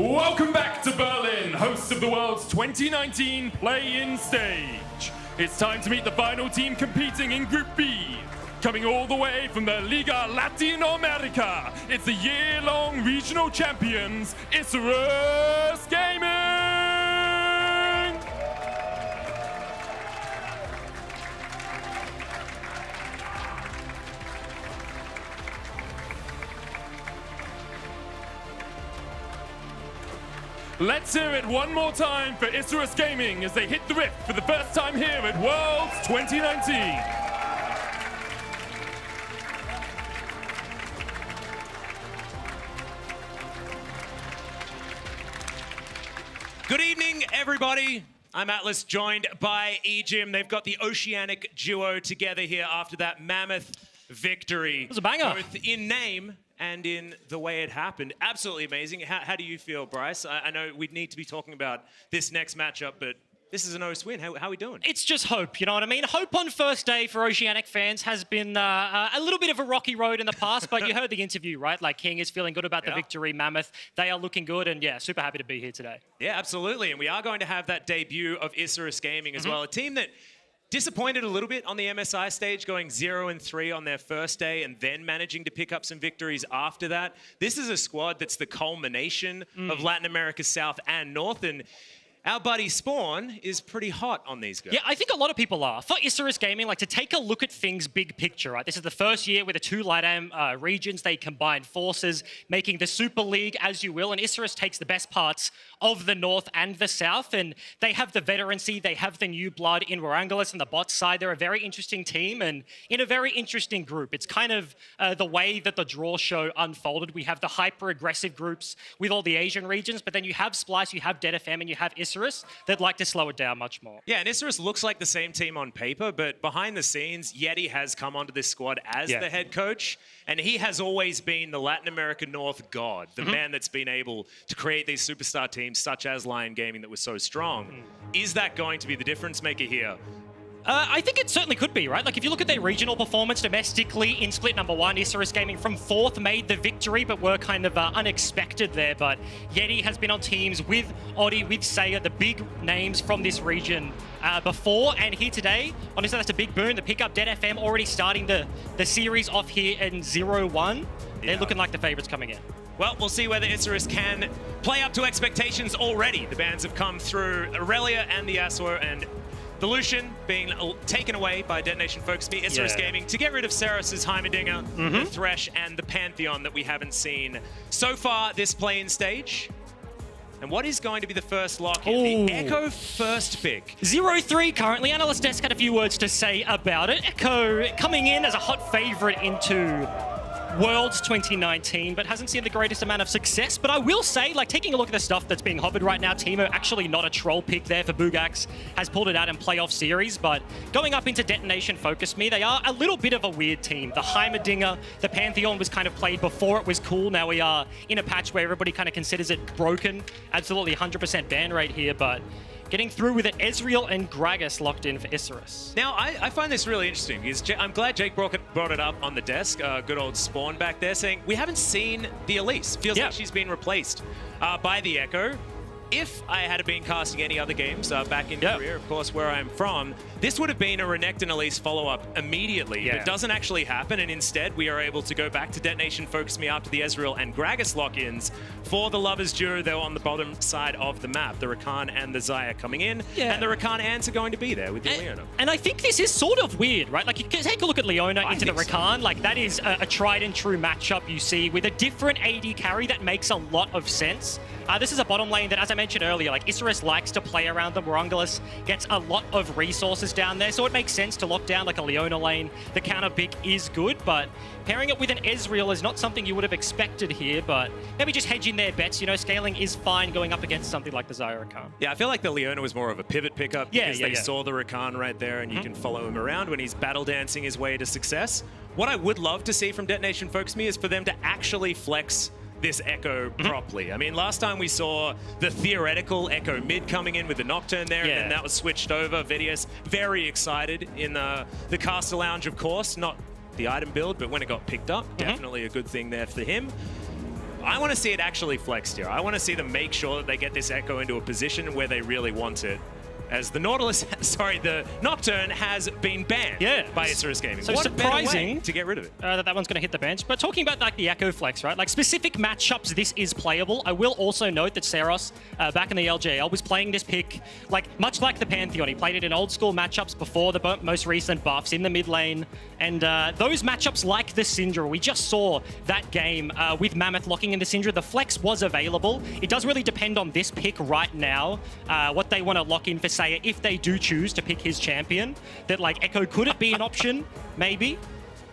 Welcome back to Berlin, host of the world's 2019 play-in stage. It's time to meet the final team competing in Group B. Coming all the way from the Liga Latinoamerica, it's the year-long regional champions, Isurus Gaming! Let's hear it one more time for Isurus Gaming as they hit the rift for the first time here at Worlds 2019. Good evening, everybody. I'm Atlas, joined by Ejim. They've got the Oceanic duo together here after that mammoth victory. It was a banger. Both in name and in the way it happened. Absolutely amazing. How do you feel, Bryce? I know we need to be talking about this next matchup, but this is an OS win. How are we doing? It's just hope, you know what I mean? Hope on first day for Oceanic fans has been a little bit of a rocky road in the past, but you heard the interview, right? Like, King is feeling good about the victory. Mammoth, they are looking good, and yeah, super happy to be here today. Yeah, absolutely. And we are going to have that debut of Isurus Gaming as well. A team that disappointed a little bit on the MSI stage, going 0-3 on their first day and then managing to pick up some victories after that. This is a squad that's the culmination of Latin America South and North, and our buddy Spawn is pretty hot on these guys. Yeah, I think a lot of people are. For Isurus Gaming, like to take a look at things big picture, right? This is the first year with the two LATAM regions. They combined forces, making the Super League, as you will, and Isurus takes the best parts of the North and the South, and they have the veterancy, they have the new blood in Warangelus and the bot side. They're a very interesting team and in a very interesting group. It's kind of the way that the draw show unfolded. We have the hyper-aggressive groups with all the Asian regions, but then you have Splice, you have DFM, and you have Isurus. They'd like to slow it down much more. Yeah, and Isurus looks like the same team on paper, but behind the scenes, Yeti has come onto this squad as the head coach, and he has always been the Latin America North god, the man that's been able to create these superstar teams such as Lion Gaming that was so strong. Is that going to be the difference maker here? I think it certainly could be, right? Like, if you look at their regional performance domestically in split number 1, Isurus Gaming from 4th made the victory, but were kind of unexpected there. But Yeti has been on teams with Oddie, with Seiya, the big names from this region before, and here today, honestly, that's a big boon. The pickup DFM already starting the series off here in 0-1. They're looking like the favorites coming in. Well, we'll see whether Isurus can play up to expectations already. The bans have come through Aurelia and the Yasuo, and the Lucian being taken away by DetonatioN FocusMe, Isurus Gaming, to get rid of Ceros' Heimerdinger, the Thresh, and the Pantheon that we haven't seen so far this play-in stage. And what is going to be the first lock in? The Ekko first pick. 0-3 currently. Analyst Desk had a few words to say about it. Ekko coming in as a hot favorite into Worlds 2019, but hasn't seen the greatest amount of success. But I will say, like, taking a look at the stuff that's being hovered right now, Teemo actually not a troll pick there for Buggax, has pulled it out in playoff series, but going up into DetonatioN FocusMe, they are a little bit of a weird team. The Heimerdinger, the Pantheon was kind of played before it was cool. Now we are in a patch where everybody kind of considers it broken. Absolutely 100% ban rate here, but getting through with it, Ezreal and Gragas locked in for Isurus. Now, I find this really interesting because I'm glad Jake brought it up on the desk. Good old Spawn back there saying, we haven't seen the Elise. Feels like she's been replaced by the Ekko. If I had been casting any other games back in Korea, of course, where I'm from, this would have been a Renekton Elise follow-up immediately. But it doesn't actually happen, and instead we are able to go back to DetonatioN FocusMe after the Ezreal and Gragas lock-ins for the Lovers duo, though, on the bottom side of the map. The Rakan and the Xayah coming in, and the Rakan ants are going to be there with the Leona. And I think this is sort of weird, right? Like, you can take a look at Leona into the Rakan. Like, that is a tried and true matchup you see with a different AD carry that makes a lot of sense. This is a bottom lane that, as I mentioned earlier, like, Isurus likes to play around them. Warangelus gets a lot of resources down there, so it makes sense to lock down like a Leona lane. The counter pick is good, but pairing it with an Ezreal is not something you would have expected here, but maybe just hedging their bets. You know, scaling is fine going up against something like the Xayah Rakan. Yeah, I feel like the Leona was more of a pivot pickup because they saw the Rakan right there, and you can follow him around when he's battle dancing his way to success. What I would love to see from DetonatioN FocusMe is for them to actually flex this Ekko properly. I mean, last time we saw the theoretical Ekko mid coming in with the Nocturne there, and then that was switched over. Vidius very excited in the caster lounge, of course, not the item build, but when it got picked up, definitely a good thing there for him. I want to see it actually flexed here. I want to see them make sure that they get this Ekko into a position where they really want it. As the the Nocturne has been banned by Isurus Gaming. So what surprising to get rid of it. that one's going to hit the bench. But talking about like the Ekko flex, right? Like specific matchups, this is playable. I will also note that Ceros, back in the LJL, was playing this pick like much like the Pantheon. He played it in old school matchups before the most recent buffs in the mid lane. And those matchups like the Syndra, we just saw that game with Mammoth locking in the Syndra. The flex was available. It does really depend on this pick right now, what they want to lock in for Seiya if they do choose to pick his champion. That like Ekko could it be an option? Maybe.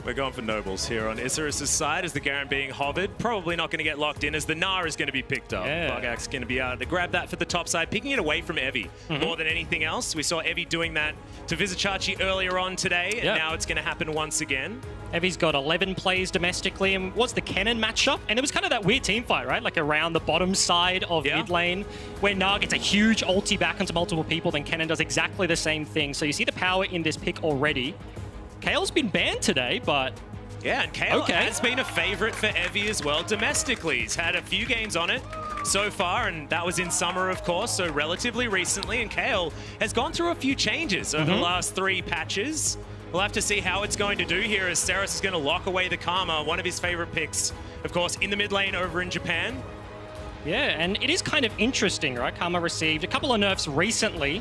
We're going for Nobles here on Isurus' side as the Garen being hovered. Probably not going to get locked in as the Gnar is going to be picked up. Buggax going to be able to grab that for the top side, picking it away from Evie more than anything else. We saw Evie doing that to Vizicachi earlier on today, and now it's going to happen once again. Evie's got 11 plays domestically, and was the Kennen matchup, and it was kind of that weird team fight, right? Like around the bottom side of mid lane, where Gnar gets a huge ulti back onto multiple people, then Kennen does exactly the same thing. So you see the power in this pick already. Kayle's been banned today, but... Yeah, and Kayle has been a favorite for Evie as well domestically. He's had a few games on it so far, and that was in summer, of course, so relatively recently. And Kayle has gone through a few changes over the last 3 patches. We'll have to see how it's going to do here as Ceros is going to lock away the Karma, one of his favorite picks, of course, in the mid lane over in Japan. Yeah, and it is kind of interesting, right? Karma received a couple of nerfs recently.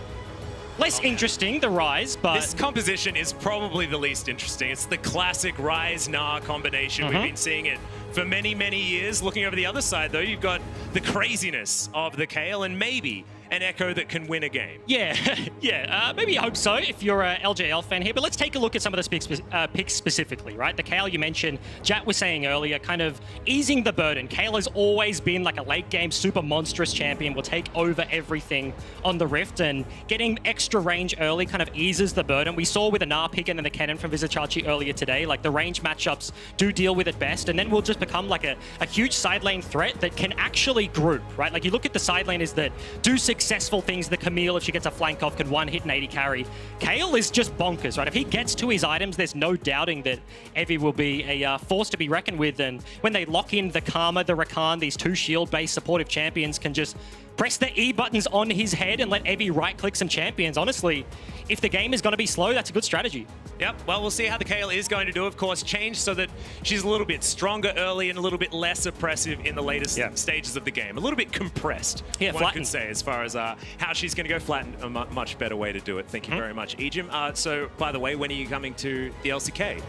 Less interesting, the Ryze, but... This composition is probably the least interesting. It's the classic Ryze-Gnar combination. We've been seeing it for many, many years. Looking over the other side, though, you've got the craziness of the Kayle and maybe an Ekko that can win a game. Yeah, maybe I hope so if you're a LJL fan here. But let's take a look at some of the picks specifically, right? The Kayle you mentioned, Jat was saying earlier, kind of easing the burden. Kayle has always been like a late game super monstrous champion, will take over everything on the Rift, and getting extra range early kind of eases the burden. We saw with a Gnar pick and then the Kennen from Vizicachi earlier today, like the range matchups do deal with it best, and then we'll just become like a huge side lane threat that can actually group, right? Like you look at the side laners that do successful things. The Camille, if she gets a flank off, can one-hit and 80 carry. Kayle is just bonkers, right? If he gets to his items, there's no doubting that Evie will be a force to be reckoned with. And when they lock in the Karma, the Rakan, these 2 shield-based supportive champions can just press the E buttons on his head and let Evie right-click some champions. Honestly, if the game is going to be slow, that's a good strategy. Yep, well, we'll see how the Kayle is going to do, of course. Change so that she's a little bit stronger early and a little bit less oppressive in the latest stages of the game. A little bit compressed, one could say, as far as how she's going to go. Flatten, a much better way to do it. Thank you very much, Ejim. So, by the way, when are you coming to the LCK?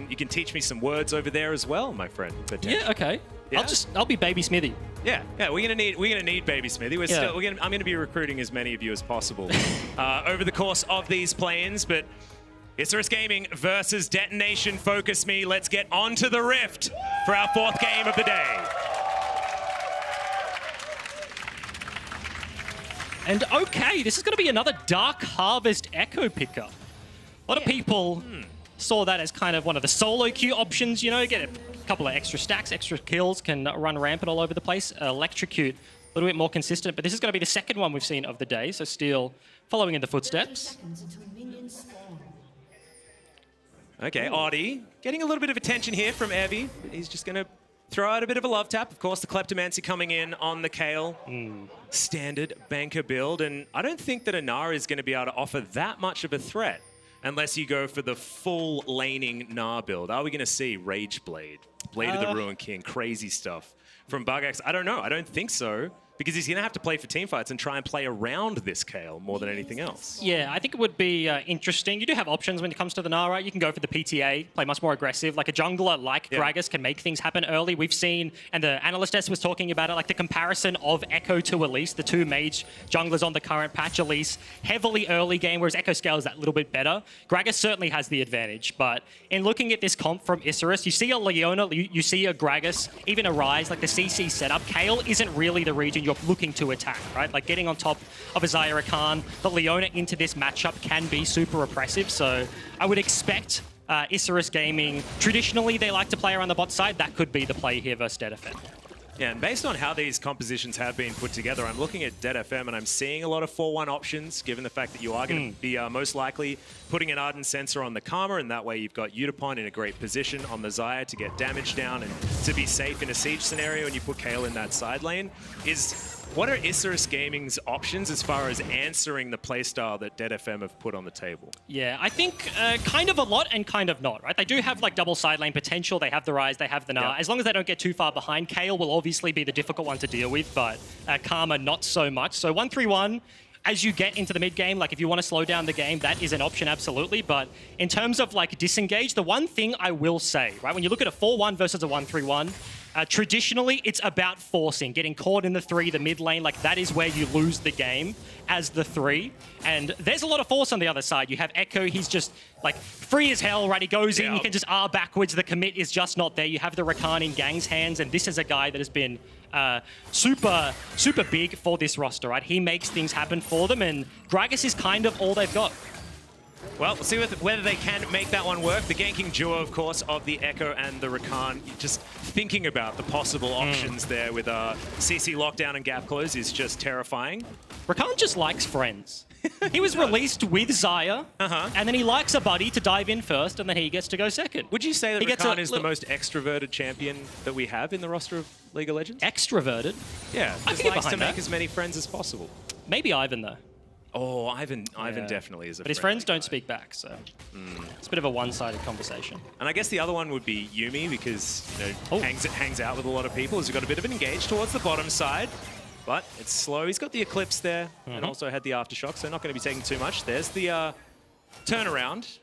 You can teach me some words over there as well, my friend. Yeah, okay. Yeah? I'll be Baby Smithy. Yeah, we're gonna need Baby Smithy. I'm gonna be recruiting as many of you as possible over the course of these play-ins. But Isurus Gaming versus Detonation FocusMe. Let's get onto the Rift for our 4th game of the day. And okay, this is going to be another Dark Harvest Ekko pickup. A lot of people saw that as kind of one of the solo queue options, you know, get a couple of extra stacks, extra kills, can run rampant all over the place. Electrocute, a little bit more consistent, but this is going to be the second one we've seen of the day, so still following in the footsteps. Okay, Oddie getting a little bit of attention here from Evie. He's just going to throw out a bit of a love tap. Of course, the Kleptomancy coming in on the Kayle. Standard banker build, and I don't think that a Gnar is going to be able to offer that much of a threat unless you go for the full laning Gnar build. Are we going to see Rage Blade? Blade of the Ruined King, crazy stuff from Buggax? I don't know. I don't think so. Because he's going to have to play for teamfights and try and play around this Kayle more than anything else. Yeah, I think it would be interesting. You do have options when it comes to the Gnar, right? You can go for the PTA, play much more aggressive. Like a jungler like Gragas can make things happen early. We've seen, and the analyst desk was talking about it, like the comparison of Ekko to Elise, the 2 mage junglers on the current patch. Elise, heavily early game, whereas Ekko scales that little bit better. Gragas certainly has the advantage, but in looking at this comp from Isurus, you see a Leona, you see a Gragas, even a Ryze, like the CC setup. Kayle isn't really the region you're looking to attack, right? Like getting on top of a Xayah Rakan, the Leona into this matchup can be super oppressive, so I would expect Isurus Gaming, traditionally they like to play around the bot side. That could be the play here versus DFM. Yeah, and based on how these compositions have been put together, I'm looking at DFM and I'm seeing a lot of 4-1 options, given the fact that you are going to be most likely putting an Ardent Sensor on the Karma, and that way you've got Yutapon in a great position on the Xayah to get damage down and to be safe in a siege scenario, and you put Kayle in that side lane. What are Isurus Gaming's options as far as answering the playstyle that DFM have put on the table? Yeah, I think kind of a lot and kind of not, right? They do have like double side lane potential. They have the Ryze, they have the Gnar. As long as they don't get too far behind, Kayle will obviously be the difficult one to deal with, but Karma not so much. So 1-3-1, as you get into the mid game, like if you want to slow down the game, that is an option, absolutely. But in terms of like disengage, the one thing I will say, right, when you look at a 4-1 versus a 1-3-1, traditionally, it's about forcing, getting caught in the 3, the mid lane. Like, that is where you lose the game as the 3. And there's a lot of force on the other side. You have Ekko, he's just, like, free as hell, right? He goes in, you can just R backwards. The commit is just not there. You have the Rakan in Gaeng's hands, and this is a guy that has been super big for this roster, right? He makes things happen for them, and Gragas is kind of all they've got. Well, we'll see whether they can make that one work. The ganking duo, of course, of the Ekko and the Rakan. Just thinking about the possible options there with CC lockdown and gap close is just terrifying. Rakan just likes friends. He was released with Xayah, and then he likes a buddy to dive in first, and then he gets to go second. Would you say that Rakan is the most extroverted champion that we have in the roster of League of Legends? Extroverted? Yeah, just likes to make as many friends as possible. Maybe Ivan, though. Oh, Ivan definitely is a friend. But his friends don't speak back, so it's a bit of a one-sided conversation. And I guess the other one would be Yuumi, because hangs out with a lot of people. He's got a bit of an engage towards the bottom side, but it's slow. He's got the Eclipse there, and also had the Aftershock, so not going to be taking too much. There's the turnaround,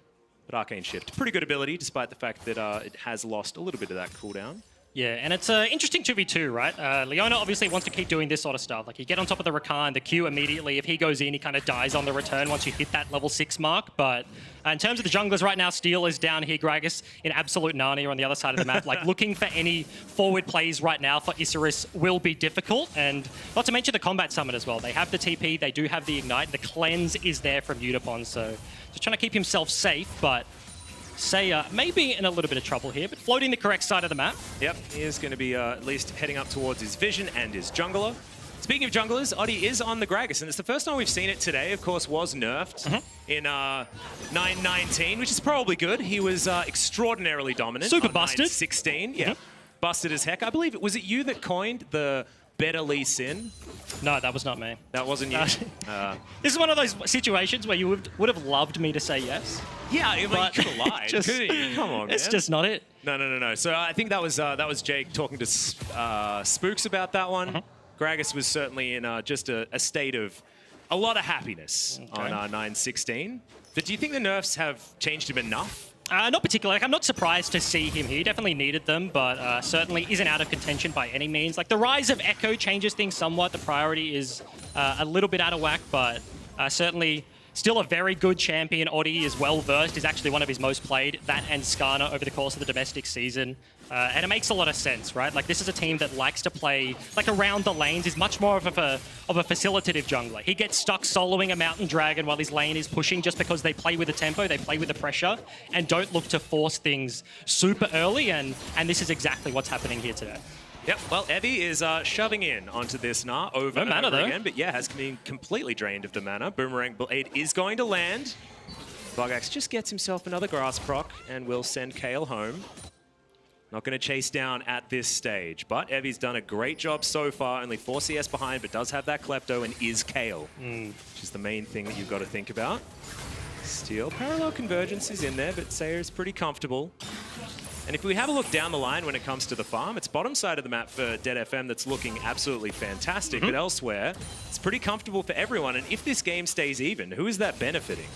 but Arcane Shift. Pretty good ability, despite the fact that it has lost a little bit of that cooldown. Yeah, and it's an interesting 2v2, right? Leona obviously wants to keep doing this sort of stuff. Like, you get on top of the Rakan, the Q immediately. If he goes in, he kind of dies on the return once you hit that level 6 mark. But in terms of the junglers right now, Steel is down here. Gragas in absolute Narnia on the other side of the map. Like, looking for any forward plays right now for Isurus will be difficult. And not to mention the Combat Summit as well. They have the TP, they do have the Ignite. The Cleanse is there from Yutapon, so just trying to keep himself safe, but Seiya may be in a little bit of trouble here, but floating the correct side of the map. Yep, he is going to be at least heading up towards his Vision and his Jungler. Speaking of junglers, Oddie is on the Gragas, and it's the first time we've seen it today. Of course, was nerfed in 9-19, which is probably good. He was extraordinarily dominant. Super on busted. 9-16, yeah. Busted as heck. I believe it was you that coined the Better Lee Sin? No, that was not me. That wasn't you? This is one of those situations where you would have loved me to say yes. Yeah, I mean, you could have lied, couldn't you? Come on, man. It's just not it. No. So I think that was Jake talking to Spooks about that one. Gragas was certainly in just a state of a lot of happiness on 9-16. But do you think the nerfs have changed him enough? Not particularly. Like, I'm not surprised to see him here. He definitely needed them, but certainly isn't out of contention by any means. Like, the rise of Ekko changes things somewhat. The priority is a little bit out of whack, but certainly still a very good champion. Oddie is well-versed. Is actually one of his most played. That and Skarner over the course of the domestic season. And it makes a lot of sense, right? Like, this is a team that likes to play, like, around the lanes, is much more of a facilitative jungler. He gets stuck soloing a Mountain Dragon while his lane is pushing just because they play with the tempo, they play with the pressure, and don't look to force things super early, and this is exactly what's happening here today. Yep, well, Evie is shoving in onto this Gnar over and over again, but yeah, has been completely drained of the mana. Boomerang Blade is going to land. Buggax just gets himself another grass proc and will send Kayle home. Not going to chase down at this stage, but Evie's done a great job so far. Only 4 CS behind, but does have that Klepto and is Kayle, which is the main thing that you've got to think about. Steel parallel convergence is in there, but Seiya is pretty comfortable. And if we have a look down the line when it comes to the farm, it's bottom side of the map for DFM that's looking absolutely fantastic, but elsewhere, it's pretty comfortable for everyone. And if this game stays even, who is that benefiting?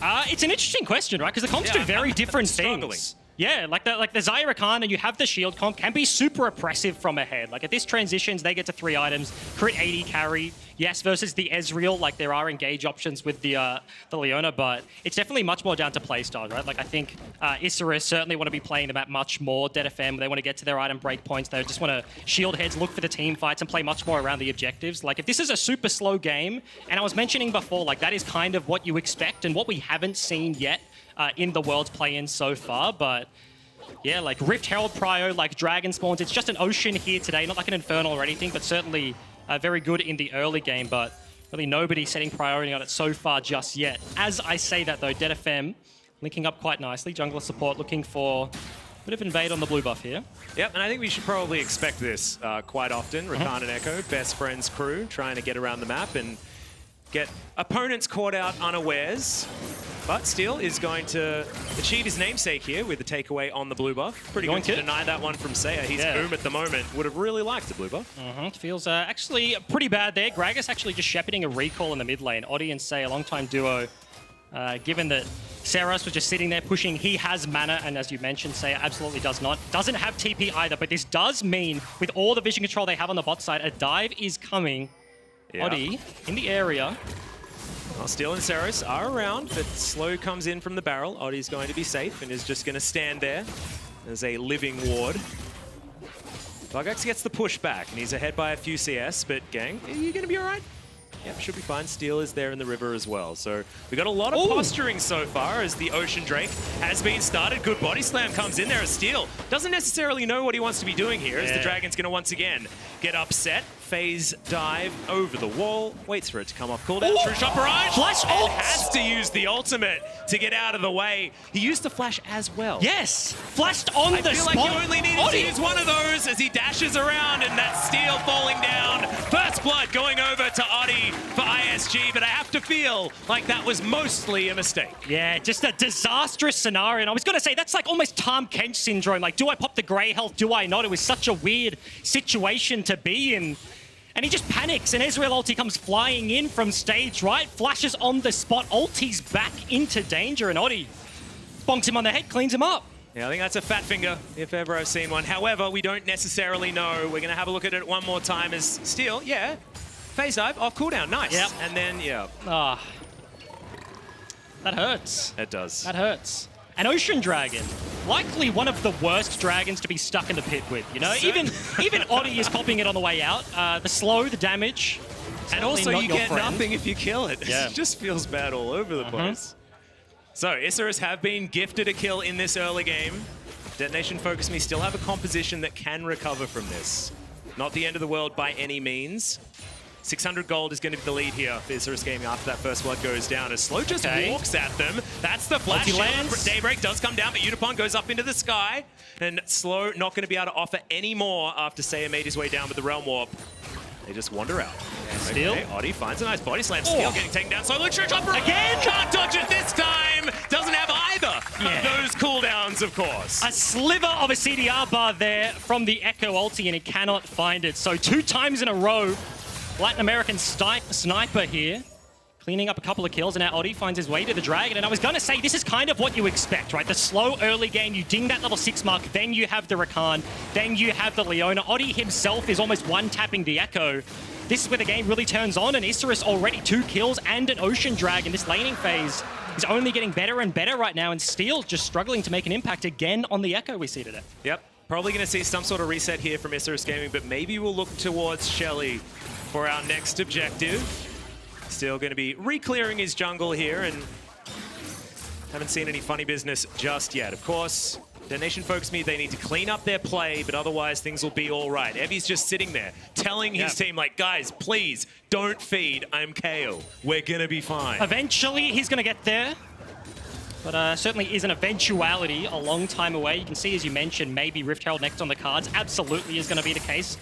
It's an interesting question, right? Because the comps do very different things. Yeah, like the Xayah Rakan, and you have the shield comp, can be super oppressive from ahead. Like, at this transitions, they get to 3 items, crit 80 carry. Yes, versus the Ezreal, like, there are engage options with the Leona, but it's definitely much more down to playstyle, right? Like, I think Isurus certainly want to be playing the map much more. DFM, they want to get to their item breakpoints. They just want to shield heads, look for the team fights, and play much more around the objectives. Like, if this is a super slow game, and I was mentioning before, like, that is kind of what you expect and what we haven't seen yet in the World's play-in so far, but Yeah, like Rift Herald Prio, like Dragon Spawns. It's just an Ocean here today, not like an Infernal or anything, but certainly very good in the early game. But really nobody setting priority on it so far just yet. As I say that though, DFM linking up quite nicely. Jungler support looking for a bit of invade on the blue buff here. Yep, and I think we should probably expect this quite often. Rakan and Ekko, best friends crew, trying to get around the map and get opponents caught out unawares. But Steel is going to achieve his namesake here with the takeaway on the blue buff. Pretty going to deny that one from Seiya. He's boom at the moment. Would have really liked the blue buff. It feels actually pretty bad there. Gragas actually just shepherding a recall in the mid lane. Oddie and Seiya, long-time duo. Given that Ceros was just sitting there pushing, he has mana, and as you mentioned, Seiya absolutely does not. Doesn't have TP either, but this does mean, with all the vision control they have on the bot side, a dive is coming. Oddie in the area. Well, Steel and Ceros are around, but Slow comes in from the barrel. Oddie's going to be safe and is just going to stand there as a living ward. Buggax gets the push back, and he's ahead by a few CS, but Gaeng, are you going to be all right? Yep, should be fine. Steel is there in the river as well. So we got a lot of posturing so far as the Ocean Drake has been started. Good body slam comes in there as Steel doesn't necessarily know what he wants to be doing here as the Dragon's going to once again get upset. Phase dive over the wall, waits for it to come off cooldown. True shot barrage. Flash ult! Has to use the ultimate to get out of the way. He used the flash as well. Yes, flashed on the spot. I feel like you only needed to use one of those as he dashes around and that Steel falling down. First blood going over to Oddie for ISG, but I have to feel like that was mostly a mistake. Yeah, just a disastrous scenario. And I was going to say, that's like almost Tom Kench syndrome. Like, do I pop the grey health? Do I not? It was such a weird situation to be in. And he just panics, and Ezreal ulti comes flying in from stage right, flashes on the spot, ulti's back into danger, and Oddie bonks him on the head, cleans him up. Yeah, I think that's a fat finger, if ever I've seen one. However, we don't necessarily know. We're going to have a look at it one more time as Steel, phase dive, off cooldown, nice. Yep. And then, that hurts. It does. That hurts. An Ocean Dragon, likely one of the worst dragons to be stuck in the pit with, you know? Even Oddie is copying it on the way out. The slow, the damage. And also you get friend. nothing if you kill it. Yeah. It just feels bad all over the place. So, Isurus have been gifted a kill in this early game. Detonation FocusMe still have a composition that can recover from this. Not the end of the world by any means. 600 gold is going to be the lead here for Isurus Gaming after that first blood goes down. As Slow just walks at them. That's the flash. Daybreak does come down, but Yutapon goes up into the sky. And Slow not going to be able to offer any more after Seiya made his way down with the Realm Warp. They just wander out. Steel. Okay, Oddie finds a nice body slam. Steel getting taken down. So Luxury Chopper again! Can't dodge it this time! Doesn't have either of those cooldowns, of course. A sliver of a CDR bar there from the Ekko ulti, and he cannot find it. So 2 times in a row, Latin American sniper here, cleaning up a couple of kills, and now Oddie finds his way to the Dragon. And I was going to say, this is kind of what you expect, right? The slow early game, you ding that level 6 mark, then you have the Rakan, then you have the Leona. Oddie himself is almost one-tapping the Ekko. This is where the game really turns on, and Isurus already 2 kills and an Ocean Dragon. This laning phase is only getting better and better right now, and Steel just struggling to make an impact again on the Ekko we see today. Yep. Probably going to see some sort of reset here from Isurus Gaming, but maybe we'll look towards Shelly for our next objective. Still going to be re-clearing his jungle here, and haven't seen any funny business just yet. Of course, Detonation FocusMe, they need to clean up their play, but otherwise things will be all right. Evie's just sitting there telling his team, like, guys, please don't feed. I'm Kayle. We're going to be fine. Eventually, he's going to get there. But certainly is an eventuality a long time away. You can see, as you mentioned, maybe Rift Herald next on the cards. Absolutely is going to be the case.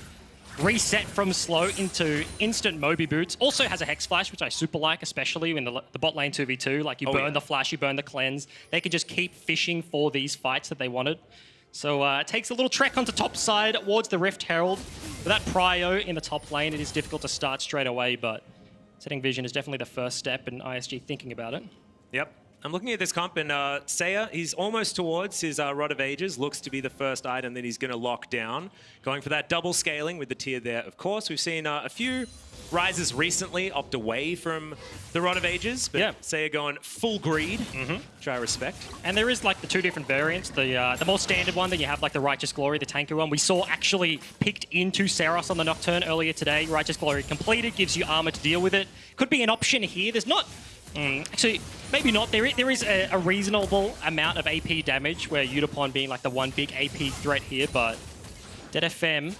Reset from slow into instant Moby boots. Also has a Hex Flash, which I super like, especially in the bot lane 2v2. Like, you burn the flash, you burn the cleanse. They could just keep fishing for these fights that they wanted. So it takes a little trek onto top side towards the Rift Herald. With that prio in the top lane, it is difficult to start straight away, but setting vision is definitely the first step, and ISG thinking about it. Yep. I'm looking at this comp, and Seiya, he's almost towards his Rod of Ages. Looks to be the first item that he's going to lock down. Going for that double scaling with the tier there, of course. We've seen a few Ryzes recently opt away from the Rod of Ages, but Seiya going full greed, which I respect. And there is like the 2 different variants. The more standard one, then you have like the Righteous Glory, the tanky one. We saw actually picked into Ceros on the Nocturne earlier today. Righteous Glory completed, gives you armor to deal with it. Could be an option here. There's not Actually, maybe not. There is a reasonable amount of AP damage, where Yutapon being like the one big AP threat here, but DFM.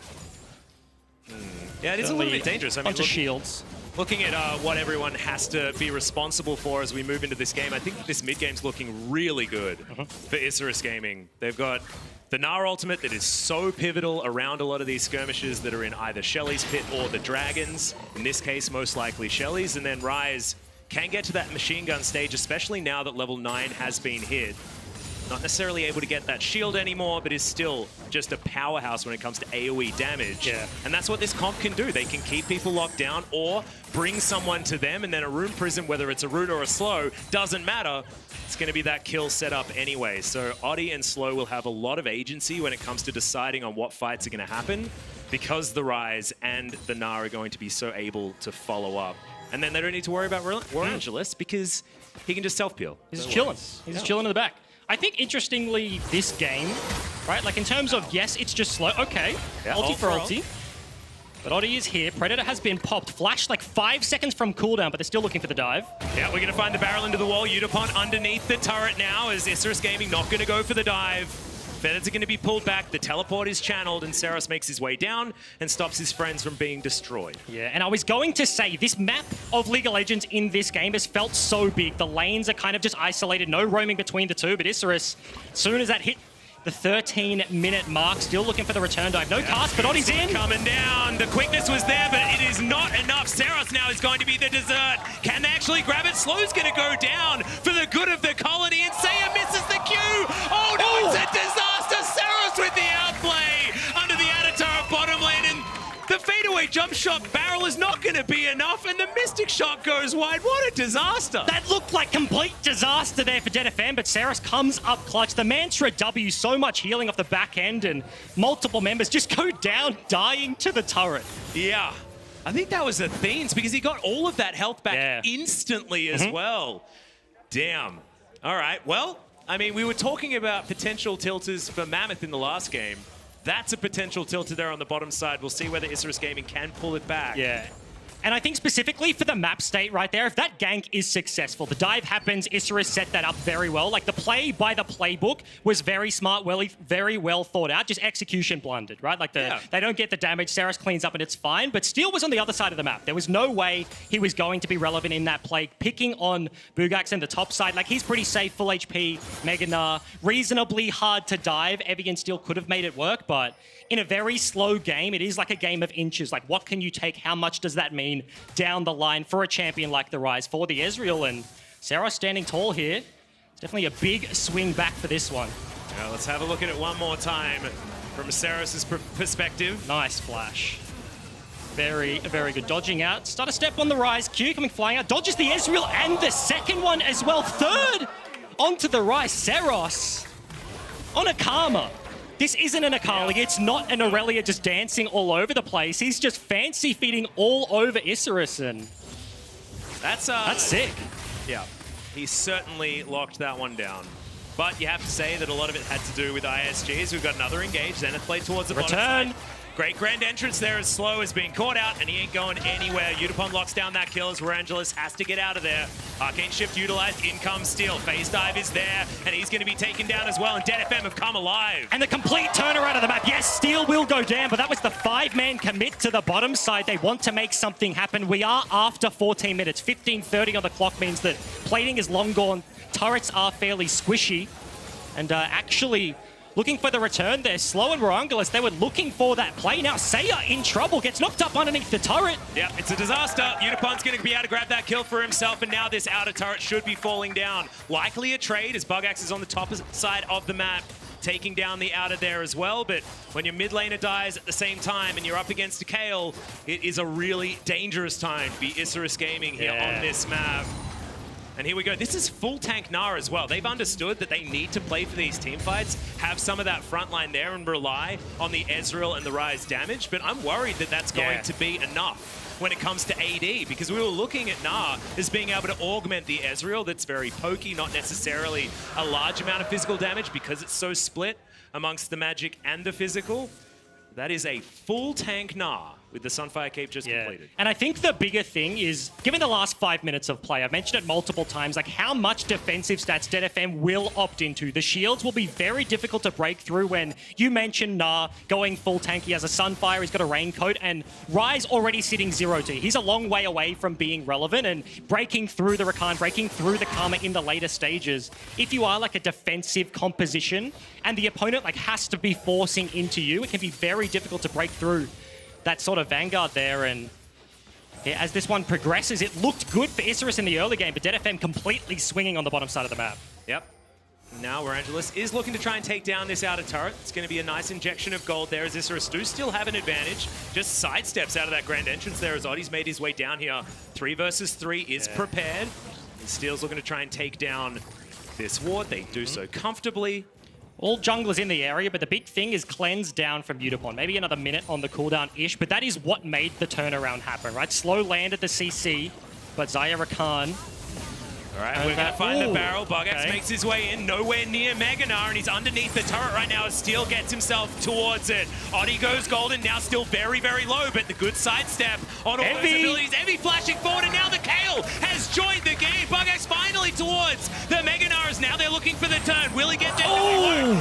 Yeah, it is a little bit dangerous. I mean, bunch of shields. Looking at what everyone has to be responsible for as we move into this game, I think this mid game's looking really good for Isurus Gaming. They've got the Gnar ultimate that is so pivotal around a lot of these skirmishes that are in either Shelly's pit or the Dragons. In this case, most likely Shelly's. And then Ryze can get to that machine gun stage, especially now that level 9 has been hit. Not necessarily able to get that shield anymore, but is still just a powerhouse when it comes to AoE damage. Yeah. And that's what this comp can do. They can keep people locked down or bring someone to them, and then a rune prism, whether it's a root or a slow, doesn't matter. It's going to be that kill setup anyway. So Oddie and Slow will have a lot of agency when it comes to deciding on what fights are going to happen, because the Ryze and the Gnar are going to be so able to follow up. And then they don't need to worry about Warangelus because he can just self-peel. He's just chilling. He's just chilling in the back. I think, interestingly, this game, right, like in terms of, yes, it's just slow. Okay, yeah, ulti for ulti. But Oddie is here. Predator has been popped. Flash like 5 seconds from cooldown, but they're still looking for the dive. Yeah, we're going to find the barrel into the wall. Yutapon underneath the turret now, as Isurus Gaming not going to go for the dive. Feathers are going to be pulled back, the teleport is channeled, and Ceros makes his way down and stops his friends from being destroyed. Yeah, and I was going to say, this map of League of Legends in this game has felt so big. The lanes are kind of just isolated, no roaming between the two, but Isurus, as soon as that hit the 13-minute mark, still looking for the return dive. No cast, but Oddie's in. Coming down. The quickness was there, but it is not enough. Ceros now is going to be the dessert. Can they actually grab it? Slow's going to go down for the good of the colony, and Seiya misses the Q. Oh no, it's a disaster. Ceros with the outplay under the outer turret bottom lane, and the fadeaway jump shot barrel is not going to be enough, and the Mystic shot goes wide. What a disaster. That looked like complete disaster there for DFM, but Ceros comes up clutch. The Mantra W, so much healing off the back end, and multiple members just go down, dying to the turret. Yeah, I think that was the themes, because he got all of that health back instantly as well. Damn. All right, well, I mean, we were talking about potential tilters for Mammoth in the last game. That's a potential tilter there on the bottom side. We'll see whether Isurus Gaming can pull it back. Yeah. And I think specifically for the map state right there, if that gank is successful, the dive happens, Isurus set that up very well. Like, the play by the playbook was very smart, very well thought out, just execution blundered, right? Like, they don't get the damage, Ceros cleans up and it's fine, but Steel was on the other side of the map. There was no way he was going to be relevant in that play. Picking on Buggax and the top side, like, he's pretty safe, full HP, Mega Gnar, reasonably hard to dive. Evie and Steel could have made it work, but in a very slow game, it is like a game of inches. Like, what can you take? How much does that mean down the line for a champion like the Ryze, for the Ezreal? And Ceros standing tall here. It's definitely a big swing back for this one. Now let's have a look at it one more time from Ceros' perspective. Nice flash. Very, very good. Dodging out. Start a step on the Ryze. Q coming flying out. Dodges the Ezreal and the second one as well. Third onto the Ryze. Ceros on a Karma. This isn't an Akali, it's not an Aurelia just dancing all over the place. He's just fancy feeding all over Isurus, and that's sick. Yeah, he certainly locked that one down. But you have to say that a lot of it had to do with ISGs. We've got another engage, Zenith played towards the bottom side. Great grand entrance there as Slow is being caught out, and he ain't going anywhere. Yutapon locks down that kill as Warangelus has to get out of there. Arcane Shift utilized, in comes Steel. Phase Dive is there, and he's going to be taken down as well, and DFM have come alive. And the complete turnaround of the map. Yes, Steel will go down, but that was the 5-man commit to the bottom side. They want to make something happen. We are after 14 minutes. 15:30 on the clock means that plating is long gone. Turrets are fairly squishy, and actually looking for the return there. Slow and Warangelus, they were looking for that play. Now Seiya in trouble, gets knocked up underneath the turret. Yep, it's a disaster. Yutapon's going to be able to grab that kill for himself, and now this outer turret should be falling down. Likely a trade as Buggax is on the top side of the map, taking down the outer there as well. But when your mid laner dies at the same time and you're up against a Kayle, it is a really dangerous time to be Isurus Gaming here on this map. And here we go. This is full tank Gnar as well. They've understood that they need to play for these team fights, have some of that front line there and rely on the Ezreal and the Ryze damage. But I'm worried that that's going to be enough when it comes to AD, because we were looking at Gnar as being able to augment the Ezreal that's very pokey, not necessarily a large amount of physical damage because it's so split amongst the magic and the physical. That is a full tank Gnar with the Sunfire Cape just completed. And I think the bigger thing is, given the last 5 minutes of play, I've mentioned it multiple times, like how much defensive stats DFM will opt into. The shields will be very difficult to break through when you mentioned Gnar going full tank. He has a Sunfire, he's got a Raincoat, and Ryze already sitting 0-2. He's a long way away from being relevant, and breaking through the Rakan, breaking through the Karma in the later stages. If you are like a defensive composition and the opponent like has to be forcing into you, it can be very difficult to break through that sort of Vanguard there. And yeah, as this one progresses, it looked good for Isurus in the early game, but DFM completely swinging on the bottom side of the map. Yep. Now Warangelus is looking to try and take down this outer turret. It's going to be a nice injection of gold there as Isurus do still have an advantage. Just sidesteps out of that grand entrance there as Oddie's made his way down here. 3 versus 3 is prepared. And Steel's looking to try and take down this ward. They do so comfortably. All junglers in the area, but the big thing is cleanse down from Yutapon. Maybe another minute on the cooldown-ish, but that is what made the turnaround happen, right? Slow land at the CC, but Xayah Rakan. All right, we're going to find the barrel. Buggax makes his way in, nowhere near Gnar, and he's underneath the turret right now as Steel gets himself towards it. Oddie goes golden, now still very, very low, but the good sidestep on all those abilities. Evie flashing forward, and now the Kayle has joined the game. Buggax finally towards the Gnars. Now they're looking for the turn. Will he get there?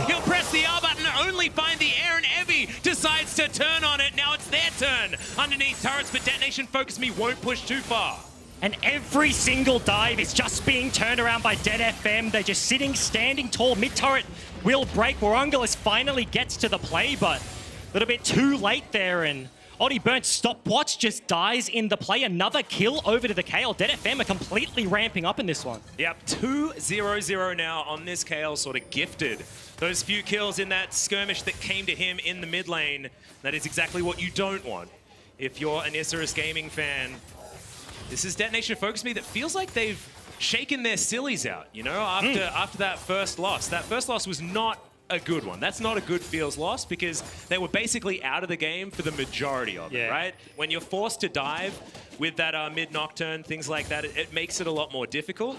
He'll press the R button and only find the air, and Evie decides to turn on it. Now it's their turn underneath turrets, but Detonation FocusMe won't push too far. And every single dive is just being turned around by DFM. They're just sitting, standing tall. Mid-turret will break. Warangelus finally gets to the play, but a little bit too late there. And Oddie burnt stopwatch, just dies in the play. Another kill over to the Kayle. DFM are completely ramping up in this one. Yep, 2-0-0 now on this Kayle, sort of gifted those few kills in that skirmish that came to him in the mid lane. That is exactly what you don't want if you're an Isurus gaming fan. This is Detonation FocusMe that feels like they've shaken their sillies out, you know, after that first loss. That first loss was not a good one. That's not a good feels loss because they were basically out of the game for the majority of it, right? When you're forced to dive with that mid-nocturne, things like that, it makes it a lot more difficult.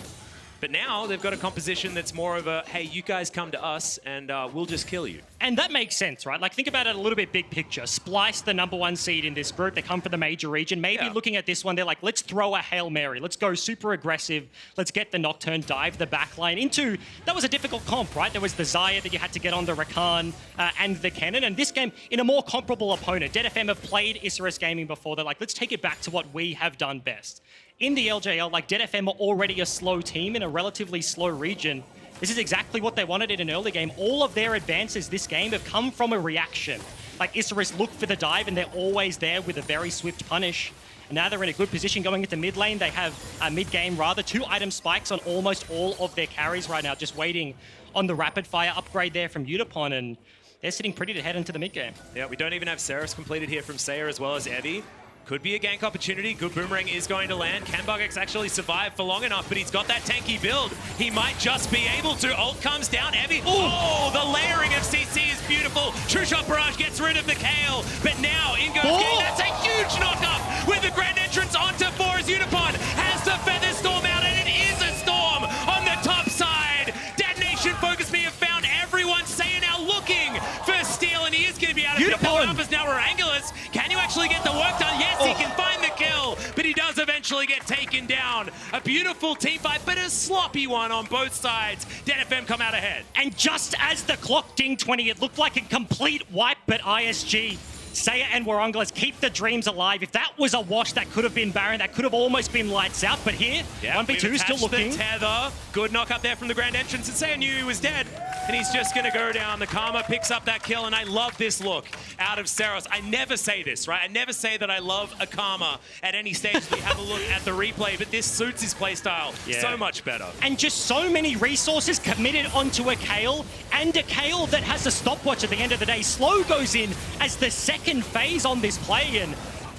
But now they've got a composition that's more of a, hey, you guys come to us and we'll just kill you. And that makes sense, right? Like, think about it a little bit big picture. Splice, the #1 seed in this group. They come from the major region. Maybe looking at this one, they're like, let's throw a Hail Mary. Let's go super aggressive. Let's get the Nocturne, dive the backline into... That was a difficult comp, right? There was the Xayah that you had to get on the Rakan and the Cannon. And this game, in a more comparable opponent, DFM have played Isurus Gaming before. They're like, let's take it back to what we have done best. In the LJL, like, DFM are already a slow team in a relatively slow region. This is exactly what they wanted in an early game. All of their advances this game have come from a reaction. Like, Isurus look for the dive, and they're always there with a very swift punish. And now they're in a good position going into mid lane. They have, mid-game rather, 2 item spikes on almost all of their carries right now, just waiting on the rapid fire upgrade there from Yutapon, and they're sitting pretty to head into the mid-game. Yeah, we don't even have Ceros completed here from Seiya as well as Oddie. Could be a gank opportunity. Good boomerang is going to land. Can Buggax actually survive for long enough? But he's got that tanky build. He might just be able to. Ult comes down. Evie. Oh, the layering of CC is beautiful. True Shot Barrage gets rid of the Kayle. But now in goes Gaeng. That's a huge knock-up with the grand entrance onto 4 as Yutapon has the Feather Storm out, and it is a storm on the top side. Detonation FocusMe have found everyone. Seiya now looking for Steel, and he is going to be out of Yutapon. Up now Warangelus. Can you actually get the work done? Yes, he can find the kill, but he does eventually get taken down. A beautiful team fight, but a sloppy one on both sides. DFM come out ahead. And just as the clock dinged 20, it looked like a complete wipe, but ISG, Seiya and Warangelus keep the dreams alive. If that was a wash, that could have been Baron. That could have almost been lights out. But here, 1v2 still looking. The tether. Good knock up there from the grand entrance. And Seiya knew he was dead. And he's just going to go down. The Karma picks up that kill. And I love this look out of Ceros. I never say this, right? I never say that I love a Karma at any stage. We have a look at the replay. But this suits his playstyle so much better. And just so many resources committed onto a Kayle. And a Kayle that has a stopwatch at the end of the day. Slow goes in as the second phase on this play, and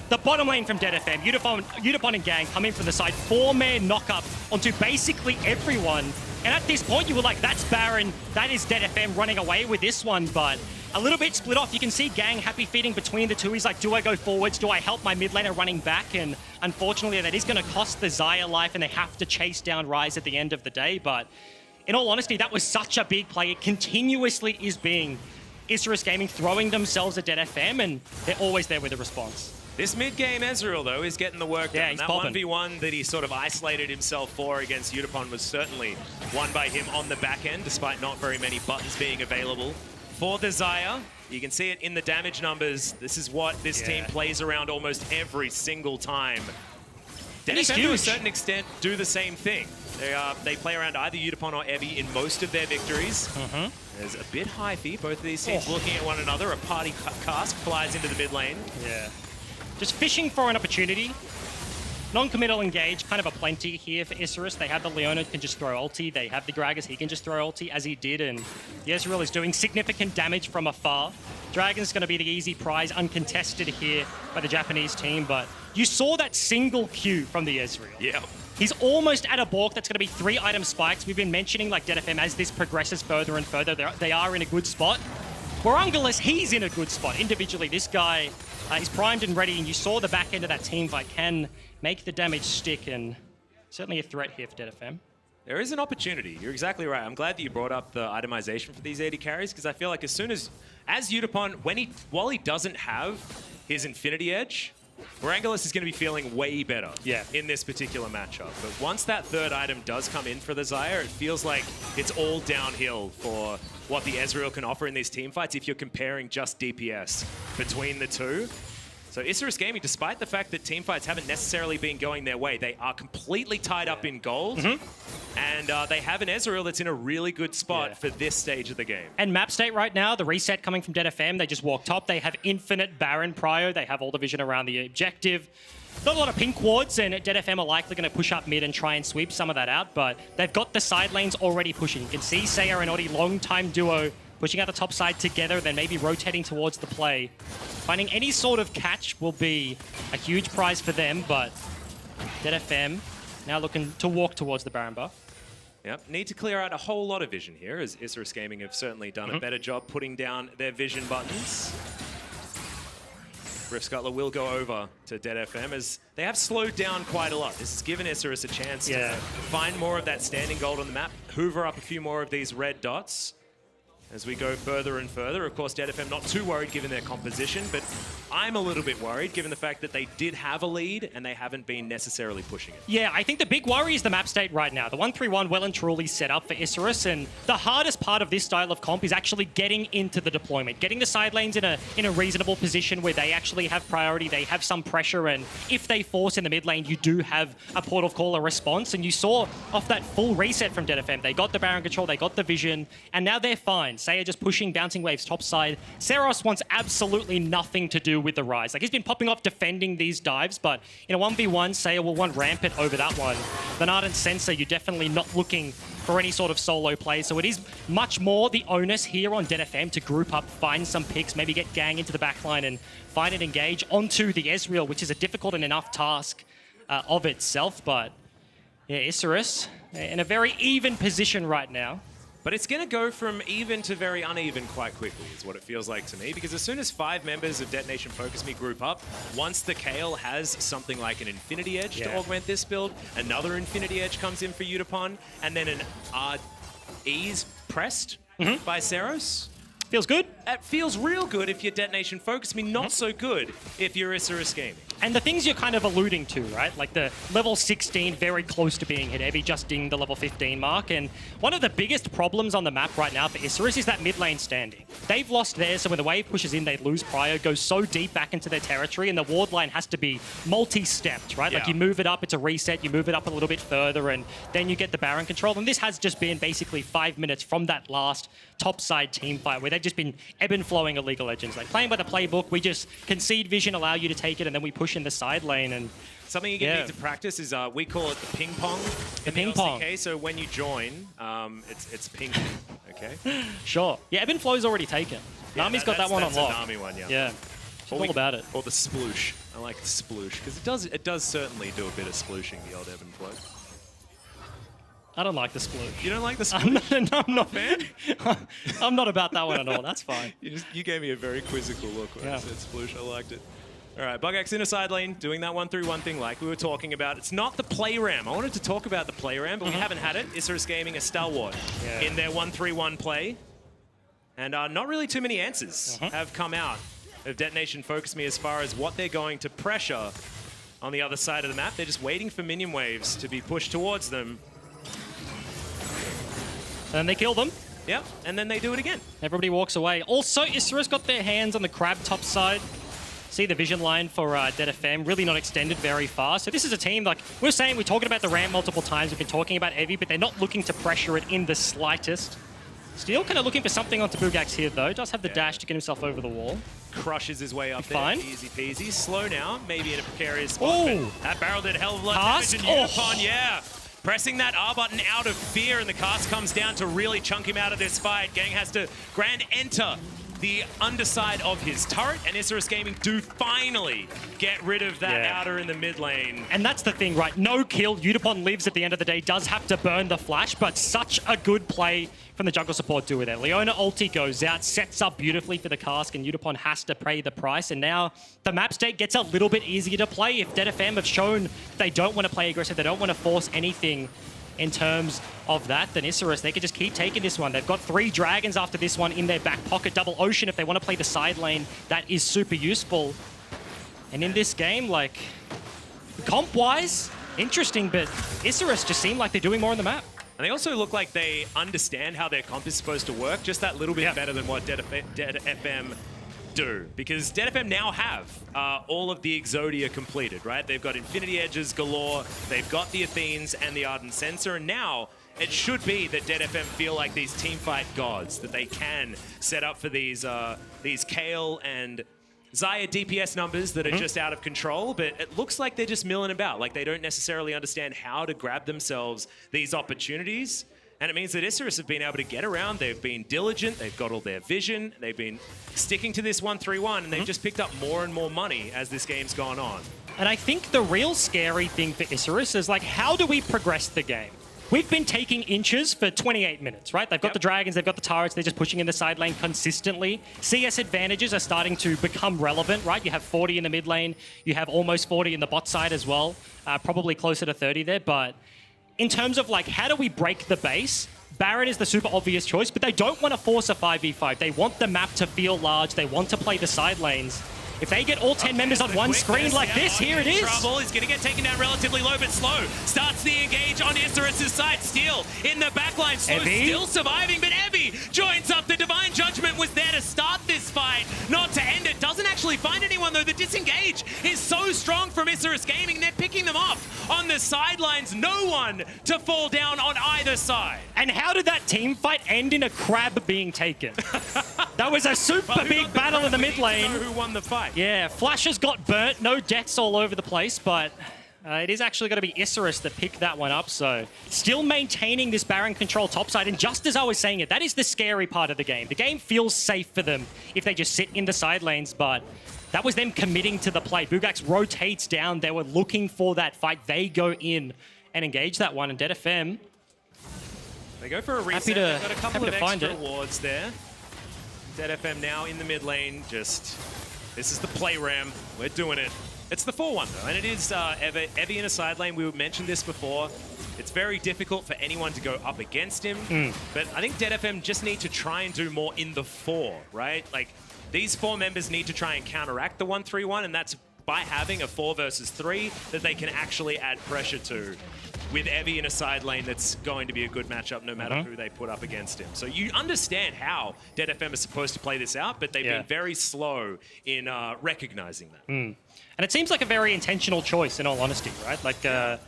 the bottom lane from DFM, Yutapon and Gaeng come in from the side, 4-man knock-up onto basically everyone. And at this point, you were like, that's Baron, that is DFM running away with this one, but a little bit split off. You can see Gaeng happy feeding between the two. He's like, do I go forwards? Do I help my mid laner running back? And unfortunately, that is going to cost the Xayah life, and they have to chase down Ryze at the end of the day. But in all honesty, that was such a big play. It continuously is being Isurus Gaming throwing themselves at DFM, and they're always there with a response. This mid-game Ezreal, though, is getting the work done. Yeah, he's that popping. 1v1 that he sort of isolated himself for against Yutapon was certainly won by him on the back end, despite not very many buttons being available. For the Xayah, you can see it in the damage numbers. This is what this team plays around almost every single time. DFM, to a certain extent, do the same thing. They play around either Yutapon or Evie in most of their victories. There's a bit hyphy. Both of these teams looking at one another. A party cask flies into the mid lane. Yeah. Just fishing for an opportunity. Non-committal engage, kind of a plenty here for Isurus. They have the Leona, can just throw ulti. They have the Gragas, he can just throw ulti, as he did. And the Ezreal is doing significant damage from afar. Dragon's going to be the easy prize, uncontested here by the Japanese team. But you saw that single Q from the Ezreal. Yeah. He's almost at a balk. That's going to be 3-item spikes. We've been mentioning, like, DFM, as this progresses further and further, they are in a good spot. Warangelus, he's in a good spot. Individually, this guy is primed and ready, and you saw the back end of that team fight can make the damage stick, and certainly a threat here for DFM. There is an opportunity. You're exactly right. I'm glad that you brought up the itemization for these AD carries, because I feel like as soon as Yutapon, while he doesn't have his Infinity Edge, Warangelus is going to be feeling way better in this particular matchup. But once that third item does come in for the Xayah, it feels like it's all downhill for what the Ezreal can offer in these team fights if you're comparing just DPS between the two. So Isurus Gaming, despite the fact that team fights haven't necessarily been going their way, they are completely tied up in gold. And they have an Ezreal that's in a really good spot for this stage of the game. And map state right now, the reset coming from DFM, they just walk top. They have infinite Baron prio. They have all the vision around the objective. Not a lot of pink wards, and DFM are likely going to push up mid and try and sweep some of that out, but they've got the side lanes already pushing. You can see Seiya and Oddie, long-time duo, pushing out the top side together, then maybe rotating towards the play. Finding any sort of catch will be a huge prize for them, but DFM now looking to walk towards the Baron buff. Yep, need to clear out a whole lot of vision here, as Isurus Gaming have certainly done a better job putting down their vision buttons. Rift Scuttler will go over to DFM as they have slowed down quite a lot. This has given Isurus a chance to find more of that standing gold on the map, hoover up a few more of these red dots. As we go further and further, of course, DFM not too worried given their composition, but I'm a little bit worried given the fact that they did have a lead and they haven't been necessarily pushing it. Yeah, I think the big worry is the map state right now. The 1-3-1 well and truly set up for Isurus, and the hardest part of this style of comp is actually getting into the deployment, getting the side lanes in a reasonable position where they actually have priority, they have some pressure, and if they force in the mid lane, you do have a port of call, a response, and you saw off that full reset from DFM, they got the Baron control, they got the vision, and now they're fine. Seiya just pushing bouncing waves topside. Ceros wants absolutely nothing to do with the Ryze. Like, he's been popping off defending these dives, but in a 1v1, Seiya will want rampant over that one. Bernard and Sensor, you're definitely not looking for any sort of solo play, so it is much more the onus here on DFM to group up, find some picks, maybe get Gaeng into the backline and find and engage onto the Ezreal, which is a difficult and enough task of itself, but yeah, Isurus in a very even position right now. But it's going to go from even to very uneven quite quickly, is what it feels like to me. Because as soon as 5 members of DetonatioN FocusMe group up, once the Kayle has something like an Infinity Edge to augment this build, another Infinity Edge comes in for Yutapon, and then an E's pressed by Ceros. Feels good. It feels real good if you're DetonatioN FocusMe, not so good if you're Isurus Gaming. And the things you're kind of alluding to, right? Like the level 16, very close to being hit heavy, just dinged the level 15 mark. And one of the biggest problems on the map right now for Isurus is that mid lane standing. They've lost theirs, so when the wave pushes in, they lose prio, go so deep back into their territory, and the ward line has to be multi-stepped, right? Like you move it up, it's a reset, you move it up a little bit further, and then you get the Baron control. And this has just been basically 5 minutes from that last topside team fight where they've just been ebb and flowing of League of Legends. Like playing by the playbook, we just concede vision, allow you to take it, and then we push in the side lane. And something you need to practice is we call it the ping pong. The ping pong. Okay, so when you join, it's ping. Okay. Sure. Yeah, ebb and flow's already taken. Nami's got that one on lock. That's a Nami one, Yeah. She's all about it. Or the sploosh. I like the sploosh because it does certainly do a bit of splooshing, the old ebb and flow. I don't like the sploosh. You don't like the sploosh? I'm not fan. I'm not about that one at all. That's fine. You gave me a very quizzical look when I said sploosh. I liked it. All right, Buggax in a side lane, doing that 1-3-1 thing like we were talking about. It's not the play ram. I wanted to talk about the play ram, but we haven't had it. Isurus Gaming a stalwart in their 1-3-1 play. And not really too many answers have come out of Detonation FocusMe as far as what they're going to pressure on the other side of the map. They're just waiting for minion waves to be pushed towards them. And they kill them. Yep, and then they do it again. Everybody walks away. Also, Isurus got their hands on the crab top side. See the vision line for DFM, really not extended very far. So this is a team, like we're saying, we're talking about the ramp multiple times, we've been talking about Evie, but they're not looking to pressure it in the slightest. Still kind of looking for something onto Buggax here, though. Does have the dash to get himself over the wall. Crushes his way up there. Fine. Easy peasy. Slow now, maybe in a precarious spot. Ooh. But that barrel did a hell of a lot Cast? of damage. And Yutapon, yeah. Pressing that R button out of fear, and the cast comes down to really chunk him out of this fight. Gaeng has to grand enter the underside of his turret, and Isurus Gaming do finally get rid of that outer in the mid lane. And that's the thing, right? No kill. Yutapon lives at the end of the day, does have to burn the flash, but such a good play from the jungle support duo there. Leona ulti goes out, sets up beautifully for the cask, and Yutapon has to pay the price. And now the map state gets a little bit easier to play. If DFM have shown they don't want to play aggressive, they don't want to force anything in terms of that, then Isurus, they could just keep taking this one. They've got 3 dragons after this one in their back pocket. Double Ocean if they want to play the side lane. That is super useful. And in this game, like, comp-wise, interesting, but Isurus just seem like they're doing more on the map. And they also look like they understand how their comp is supposed to work, just that little bit better than what DFM do. Because DFM now have all of the Exodia completed, right? They've got Infinity Edges galore, they've got the Athenes and the Ardent Sensor, and now it should be that DFM feel like these teamfight gods, that they can set up for these Kayle and Xayah DPS numbers that are just out of control, but it looks like they're just milling about. Like they don't necessarily understand how to grab themselves these opportunities. And it means that Isurus have been able to get around. They've been diligent. They've got all their vision. They've been sticking to this 1-3-1, and they've just picked up more and more money as this game's gone on. And I think the real scary thing for Isurus is, like, how do we progress the game? We've been taking inches for 28 minutes, right? They've got the dragons, they've got the turrets, they're just pushing in the side lane consistently. CS advantages are starting to become relevant, right? You have 40 in the mid lane, you have almost 40 in the bot side as well, probably closer to 30 there, but in terms of, like, how do we break the base? Baron is the super obvious choice, but they don't want to force a 5v5. They want the map to feel large, they want to play the side lanes. If they get all 10 members on one screen like this, here it is. Trouble. He's going to get taken down relatively low, but slow. Starts the engage on Isurus' side. Steel in the backline. Slow still surviving, but Evie joins up. The Divine Judgment was there to start this fight, not to end it. Doesn't actually find anyone, though. The disengage is so strong from Isurus Gaming. They're picking them off on the sidelines. No one to fall down on either side. And how did that team fight end in a crab being taken? That was a super big battle in the mid lane. Who won the fight? Yeah, flashes got burnt, no deaths all over the place, but it is actually going to be Isurus that picked that one up, so still maintaining this Baron control topside, and just as I was saying it, that is the scary part of the game. The game feels safe for them if they just sit in the side lanes, but that was them committing to the play. Buggax rotates down, they were looking for that fight, they go in and engage that one, and DFM, they go for a reset. They've got a couple of extra wards there. DFM now in the mid lane, just... This is the play ram. We're doing it. It's the 4-1 though, and it is Evie in a side lane. We mentioned this before. It's very difficult for anyone to go up against him, but I think DFM just need to try and do more in the 4, right? Like, these 4 members need to try and counteract the 1-3-1, and that's by having a 4 versus 3 that they can actually add pressure to. With Evie in a side lane, that's going to be a good matchup no matter who they put up against him. So you understand how DFM is supposed to play this out, but they've been very slow in recognizing that. And it seems like a very intentional choice, in all honesty, right? Like,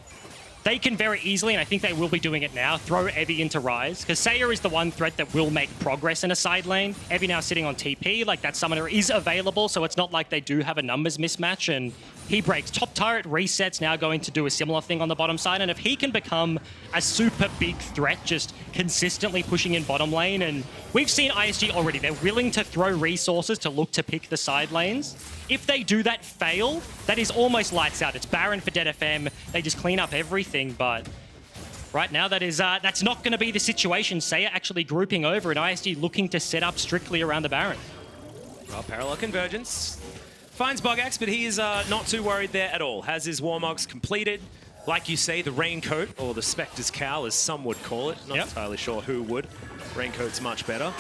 they can very easily, and I think they will be doing it now, throw Evie into Ryze, because Seiya is the one threat that will make progress in a side lane. Evie now sitting on TP, like that summoner is available, so it's not like they do have a numbers mismatch, and he breaks top turret, resets, now going to do a similar thing on the bottom side, and if he can become a super big threat, just consistently pushing in bottom lane, and we've seen ISG already, they're willing to throw resources to look to pick the side lanes. If they do that fail, that is almost lights out. It's Baron for DFM. They just clean up everything, but right now that is that's not going to be the situation. Seiya actually grouping over and ISG looking to set up strictly around the Baron. Well, parallel convergence. Finds Buggax, but he is not too worried there at all. Has his Warmogs completed. Like you say, the Raincoat, or the Spectre's Cowl, as some would call it. Not entirely sure who would. Raincoat's much better.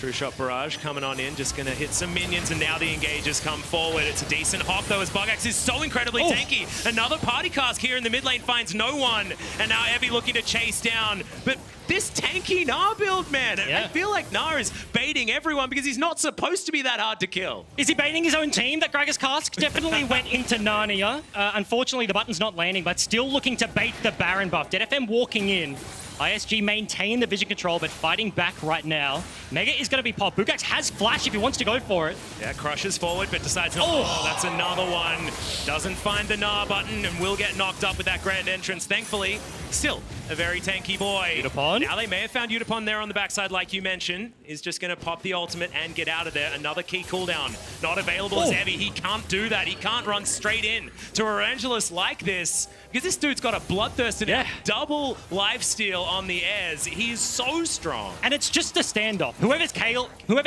True Shot Barrage coming on in, just going to hit some minions, and now the engagers come forward. It's a decent hop, though, as Buggax is so incredibly tanky. Another party cask here in the mid lane finds no one, and now Evie looking to chase down. But this tanky Gnar build, man, I feel like Gnar is baiting everyone because he's not supposed to be that hard to kill. Is he baiting his own team? That Gragas cask definitely went into Narnia. Unfortunately, the button's not landing, but still looking to bait the Baron buff. DFM walking in. ISG maintain the vision control, but fighting back right now. Mega is going to be popped. Buggax has flash if he wants to go for it. Yeah, crushes forward, but decides not. Oh, that's another one. Doesn't find the Gnar button and will get knocked up with that grand entrance. Thankfully, still a very tanky boy. Yutapon. Now they may have found Yutapon there on the backside, like you mentioned. Is just going to pop the ultimate and get out of there. Another key cooldown. Not available as Evie. He can't do that. He can't run straight in to Warangelus like this. Because this dude's got a bloodthirst and double lifesteal on the airs. He's so strong. And it's just a standoff. Whoever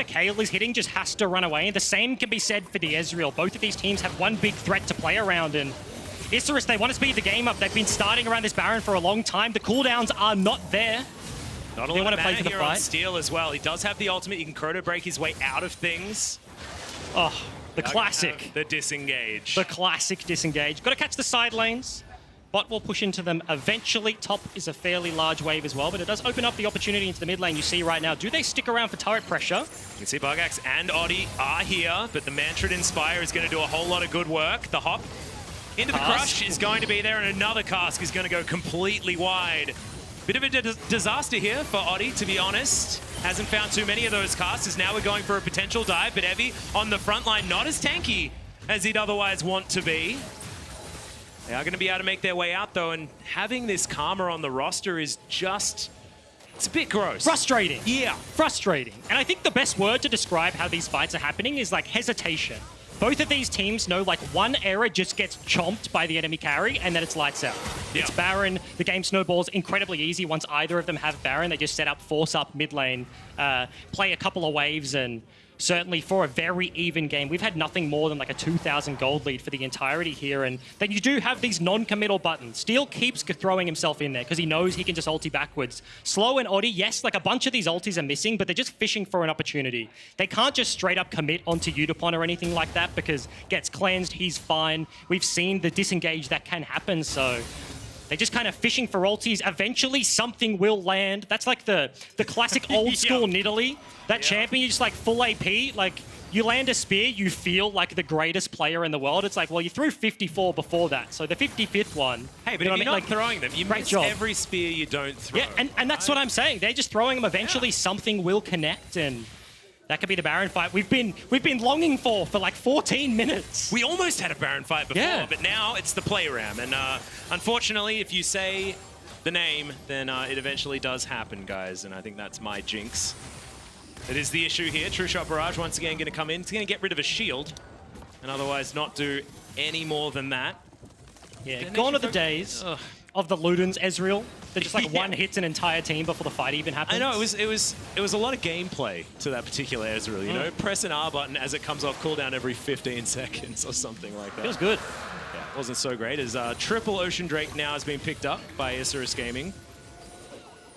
Kayle is hitting just has to run away. And the same can be said for the Ezreal. Both of these teams have one big threat to play around. And Isurus, they want to speed the game up. They've been starting around this Baron for a long time. The cooldowns are not there. Not a lot of mana here on Steel as well. He does have the ultimate. He can Chrono Break his way out of things. Oh, the classic. The disengage. The classic disengage. Got to catch the side lanes. Bot will push into them eventually. Top is a fairly large wave as well, but it does open up the opportunity into the mid lane you see right now. Do they stick around for turret pressure? You can see Buggax and Oddie are here, but the Mantrid Inspire is going to do a whole lot of good work. The hop into the crush is going to be there, and another cask is going to go completely wide. Bit of a disaster here for Oddie, to be honest. Hasn't found too many of those casts. Now we're going for a potential dive, but Evie on the front line, not as tanky as he'd otherwise want to be. They are going to be able to make their way out, though, and having this Karma on the roster is just... it's a bit gross. Frustrating. Yeah. Frustrating. And I think the best word to describe how these fights are happening is like hesitation. Both of these teams know like one error just gets chomped by the enemy carry and then it's lights out. Yeah. It's Baron. The game snowballs incredibly easy once either of them have Baron. They just set up, force up mid lane, play a couple of waves, and certainly for a very even game. We've had nothing more than like a 2,000 gold lead for the entirety here. And then you do have these non-committal buttons. Steel keeps throwing himself in there because he knows he can just ulti backwards. Slow and Oddie, yes, like a bunch of these ultis are missing, but they're just fishing for an opportunity. They can't just straight up commit onto Yutapon or anything like that because gets cleansed, he's fine. We've seen the disengage that can happen, so they're just kind of fishing for ultis. Eventually, something will land. That's like the classic old school Nidalee. That champion, you just like full AP. Like, you land a spear, you feel like the greatest player in the world. It's like, well, you threw 54 before that. So the 55th one... hey, but if you're not throwing them, you miss every spear you don't throw. Yeah, and that's what I'm saying. They're just throwing them. Eventually, something will connect, and that could be the Baron fight we've been longing for like 14 minutes. We almost had a Baron fight before, but now it's the play ram. And unfortunately, if you say the name, then it eventually does happen, guys. And I think that's my jinx. It is the issue here. True Shot Barrage once again going to come in. It's going to get rid of a shield and otherwise not do any more than that. Yeah, gone are the days of the Ludens Ezreal. That just like one hits an entire team before the fight even happens. I know, it was a lot of gameplay to that particular Ezreal, you know? Press an R button as it comes off cooldown every 15 seconds or something like that. Feels good. Yeah, it wasn't so great as triple Ocean Drake now has been picked up by Isurus Gaming.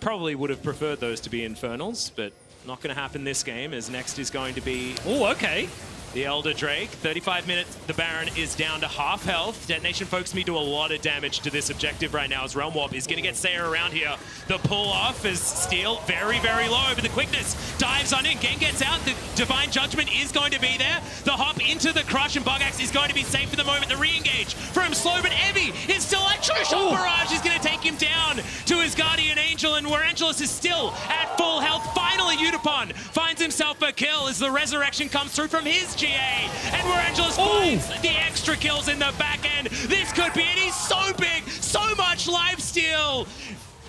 Probably would have preferred those to be Infernals, but not going to happen this game, as next is going to be... oh, okay. The Elder Drake. 35 minutes, the Baron is down to half health. DetonatioN FocusMe do a lot of damage to this objective right now as Realm Warp is going to get Seiya around here. The pull off is Steel very, very low, but the quickness dives on in. Gaeng gets out. The Divine Judgment is going to be there. The hop into the crush, and Buggax is going to be safe for the moment. The re-engage from Slow, but Evie is still at True Shot Barrage is going to take him down to his Guardian Angel, and Warangelus is still at full health. Finally, Yutapon finds himself a kill as the resurrection comes through from his GA, and Warangelus finds the extra kills in the back end. This could be it. He's so big, so much lifesteal.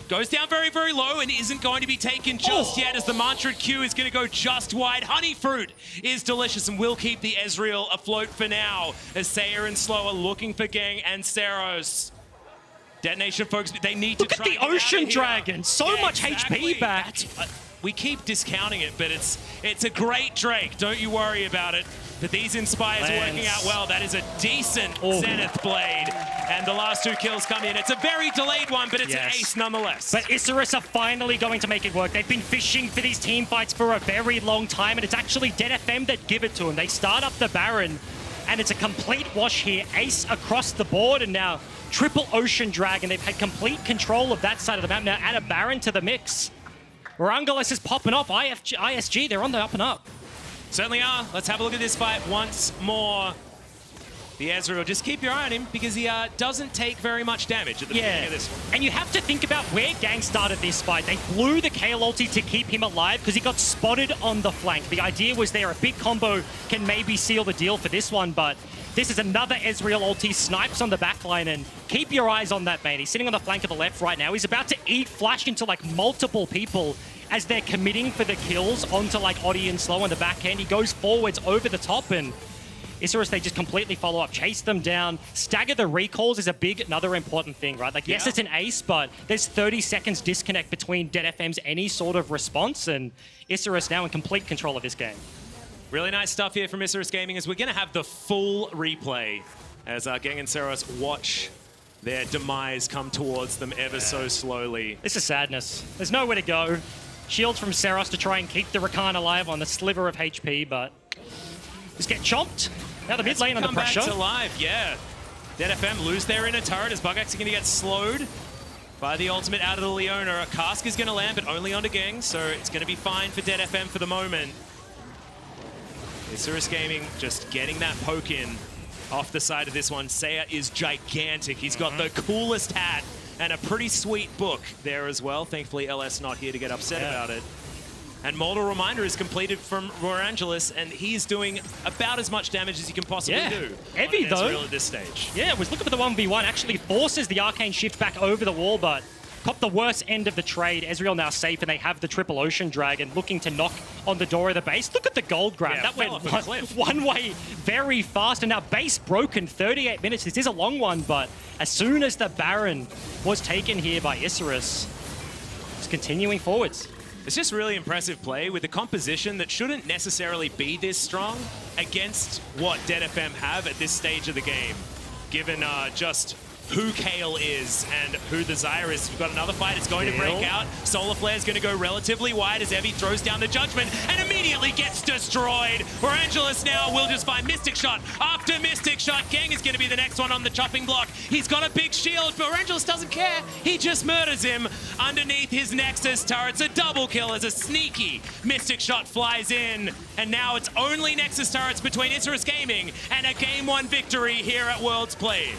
Goes down very, very low and isn't going to be taken just yet as the Mantrid Q is going to go just wide. Honey Fruit is delicious and will keep the Ezreal afloat for now as Seiya and Slow are looking for Gaeng and Ceros. DetonatioN FocusMe, they need to try to get the Ocean Dragon. So much HP back. We keep discounting it, but it's a great Drake. Don't you worry about it. But these Inspires are working out well. That is a decent Zenith Blade. And the last 2 kills come in. It's a very delayed one, but it's an ace nonetheless. But Isurus are finally going to make it work. They've been fishing for these team fights for a very long time, and it's actually DFM that give it to them. They start up the Baron, and it's a complete wash here. Ace across the board, and now triple Ocean Dragon. They've had complete control of that side of the map. Now add a Baron to the mix. Warangelus is popping off. ISG, they're on the up and up. Certainly are. Let's have a look at this fight once more. The Ezreal, just keep your eye on him because he doesn't take very much damage at the beginning of this one. And you have to think about where Gaeng started this fight. They blew the Kayle ulti to keep him alive because he got spotted on the flank. The idea was there, a big combo can maybe seal the deal for this one, but this is another Ezreal ulti, snipes on the backline, and keep your eyes on that man. He's sitting on the flank of the left right now. He's about to eat flash into like multiple people as they're committing for the kills onto like Oddie and Slow on the back end. He goes forwards over the top, and Isurus, they just completely follow up, chase them down. Stagger the recalls is another important thing, right? Like, yes, it's an ace, but there's 30 seconds disconnect between DFM's any sort of response, and Isurus now in complete control of this game. Really nice stuff here from Isurus Gaming as we're going to have the full replay as Gaeng and Ceros watch their demise come towards them ever so slowly. This is sadness. There's nowhere to go. Shields from Ceros to try and keep the Rakan alive on the sliver of HP, but just get chomped. Now the mid lane under pressure. Come back to life, yeah. DFM lose their inner turret as Buggax are going to get slowed by the ultimate out of the Leona. A cask is going to land, but only onto Gaeng, so it's going to be fine for DFM for the moment. Isurus Gaming just getting that poke in off the side of this one. Seiya is gigantic. He's got the coolest hat and a pretty sweet book there as well. Thankfully, LS not here to get upset about it. And Mortal Reminder is completed from Warangelus, and he's doing about as much damage as he can possibly do. Heavy though. At this stage. Yeah, was looking for the 1v1. Actually forces the Arcane Shift back over the wall, but caught the worst end of the trade. Ezreal now safe, and they have the triple Ocean Dragon looking to knock on the door of the base. Look at the gold grab. Yeah, that went one way very fast, and now base broken, 38 minutes. This is a long one, but as soon as the Baron was taken here by Isurus, it's continuing forwards. It's just really impressive play with a composition that shouldn't necessarily be this strong against what DFM have at this stage of the game, given just who Kayle is and who the Xayah is. We've got another fight. It's going to break out. Solar Flare is going to go relatively wide as Evie throws down the Judgment and immediately gets destroyed. Warangelus now will just find Mystic Shot after Mystic Shot. Gaeng is going to be the next one on the chopping block. He's got a big shield, but Warangelus doesn't care. He just murders him underneath his Nexus turrets. A double kill as a sneaky Mystic Shot flies in. And now it's only Nexus turrets between Isurus Gaming and a Game 1 victory here at Worlds Played.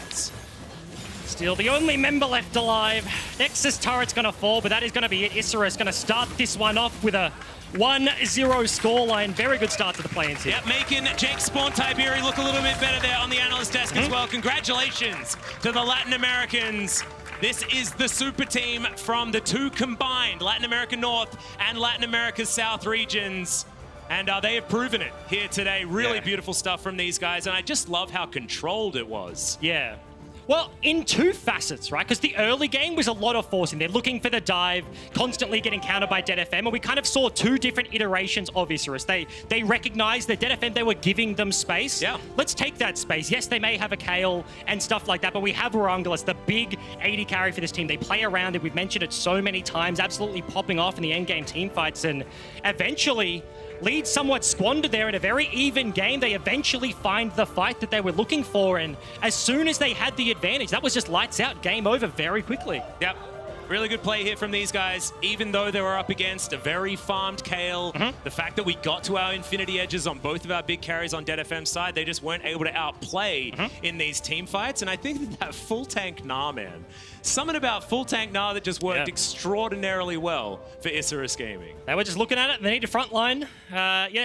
Still the only member left alive. Nexus turret's going to fall, but that is going to be it. Isurus going to start this one off with a 1-0 scoreline. Very good start to the play-ins here. Yep, making Jake Spawn Tiberi look a little bit better there on the analyst desk as well. Congratulations to the Latin Americans. This is the super team from the two combined Latin America North and Latin America South regions. And they have proven it here today. Really beautiful stuff from these guys. And I just love how controlled it was. Yeah. Well, in two facets, right? Because the early game was a lot of forcing. They're looking for the dive, constantly getting countered by DFM, and we kind of saw two different iterations of Isurus. They recognized that DFM, they were giving them space. Yeah. Let's take that space. Yes, they may have a Kayle and stuff like that, but we have Warangelus, the big 80 carry for this team. They play around it. We've mentioned it so many times, absolutely popping off in the endgame team fights, and eventually lead somewhat squandered there in a very even game. They eventually find the fight that they were looking for, and as soon as they had the advantage, that was just lights out, game over very quickly. Yep. Really good play here from these guys, even though they were up against a very farmed Kayle. The fact that we got to our Infinity Edges on both of our big carries on DFM's side, they just weren't able to outplay in these team fights. And I think that full tank Gnar, man, something about full tank Gnar that just worked extraordinarily well for Isurus Gaming. They were just looking at it, they needed frontline,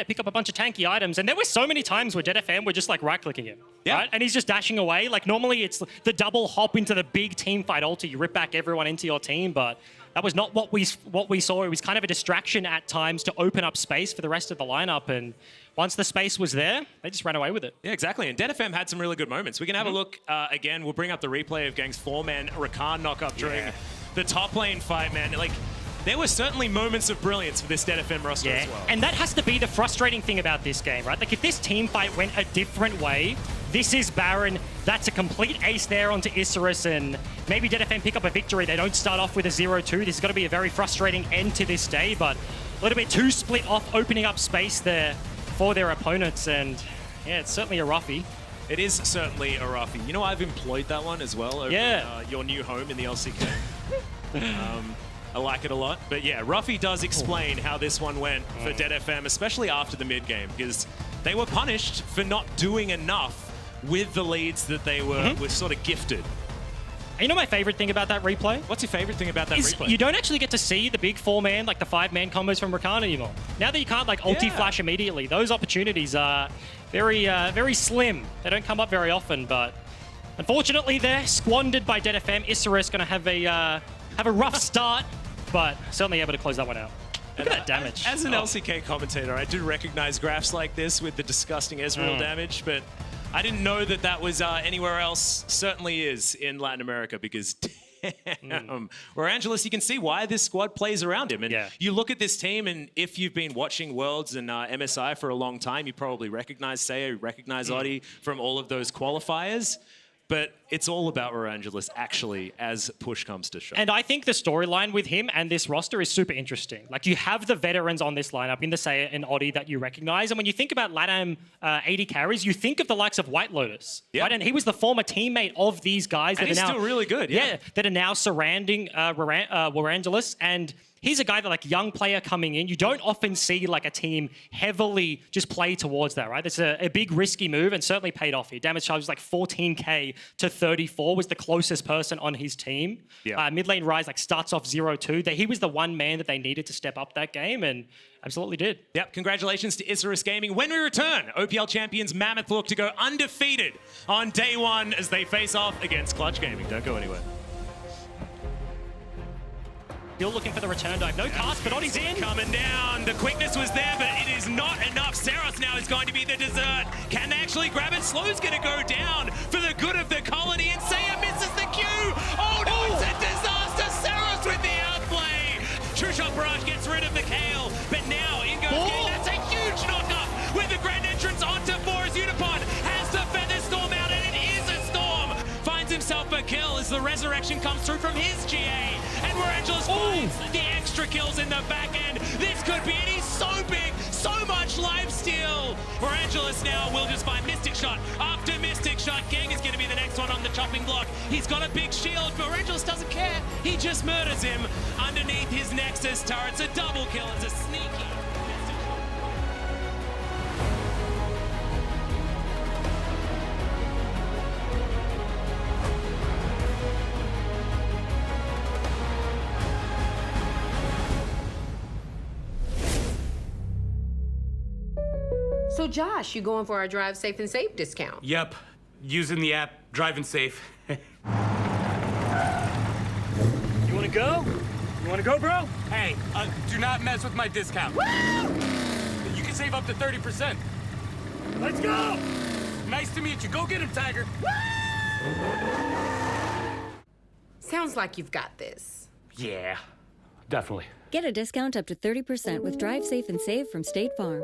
pick up a bunch of tanky items. And there were so many times where DFM were just like right-clicking him, right? And he's just dashing away. Like normally it's the double hop into the big team fight ulti, you rip back everyone into your team, but that was not what we saw. It was kind of a distraction at times to open up space for the rest of the lineup, and once the space was there, they just ran away with it. Yeah, exactly. And DFM had some really good moments. We can have a look again. We'll bring up the replay of Gaeng's 4-man Rakan knock-up during the top lane fight, man. Like, there were certainly moments of brilliance for this DFM roster as well. And that has to be the frustrating thing about this game, right? Like, if this team fight went a different way, this is Baron, that's a complete ace there onto Isurus, and maybe DFM pick up a victory. They don't start off with a 0-2. This is going to be a very frustrating end to this day, but a little bit too split off, opening up space there for their opponents, and yeah, it's certainly a roughie. It is certainly a roughie. You know, I've employed that one as well over your new home in the LCK. I like it a lot. But yeah, roughie does explain how this one went for DFM, especially after the mid-game, because they were punished for not doing enough with the leads that they were sort of gifted. You know my favorite thing about that replay? What's your favorite thing about that replay? You don't actually get to see the big 4-man, like the 5-man combos from Rakan anymore. Now that you can't like ulti flash immediately, those opportunities are very slim. They don't come up very often, but unfortunately they're squandered by DFM. Isurus going to have a rough start, but certainly able to close that one out. Look at that damage. As an LCK commentator, I do recognize graphs like this with the disgusting Ezreal damage, but I didn't know that that was anywhere else. Certainly is in Latin America, because damn. Warangelus, you can see why this squad plays around him. And you look at this team, and if you've been watching Worlds and MSI for a long time, you probably recognize Seiya, you recognize Oddie from all of those qualifiers. But it's all about Warangelus, actually, as push comes to shove. And I think the storyline with him and this roster is super interesting. Like, you have the veterans on this lineup in the Seiya and Oddie that you recognize. And when you think about LATAM 80 carries, you think of the likes of White Lotus. Right? And he was the former teammate of these guys. And he's still really good, that are now surrounding Warangelus. And he's a guy that, like, young player coming in, you don't often see like a team heavily just play towards that, right? That's a big risky move, and certainly paid off here. Damage charge was like 14k to 34, was the closest person on his team. Mid lane Ryze like starts off 0-2. He was the one man that they needed to step up that game, and absolutely did. Yep, congratulations to Isurus Gaming. When we return, OPL champions Mammoth look to go undefeated on day one as they face off against Clutch Gaming. Don't go anywhere. Still looking for the return dive. No cast, but Oddie's in. Coming down. The quickness was there, but it is not enough. Ceros now is going to be the dessert. Can they actually grab it? Slow's going to go down for the good of the colony, and Seiya misses the Q. Oh no, it's a disaster. Ceros with the outplay. True Shot Barrage gets rid of the Kayle, but now in goes Gaeng. That's a huge knock-up with the grand entrance onto Boris. Yutapon has the Feather Storm out, and it is a storm. Finds himself a kill as the resurrection comes through from his GA. And Warangelus finds the extra kills in the back end. This could be, and he's so big, so much lifesteal. Warangelus now will just find Mystic Shot after Mystic Shot. Gaeng is going to be the next one on the chopping block. He's got a big shield, but Warangelus doesn't care. He just murders him underneath his Nexus turret. It's a double kill. It's a sneaky. So Josh, you going for our Drive Safe and Save discount? Yep, using the app, driving safe. You wanna go? You wanna go, bro? Hey, do not mess with my discount. Woo! You can save up to 30%. Let's go! Nice to meet you. Go get him, Tiger. Woo! Sounds like you've got this. Yeah, definitely. Get a discount up to 30% with Drive Safe and Save from State Farm.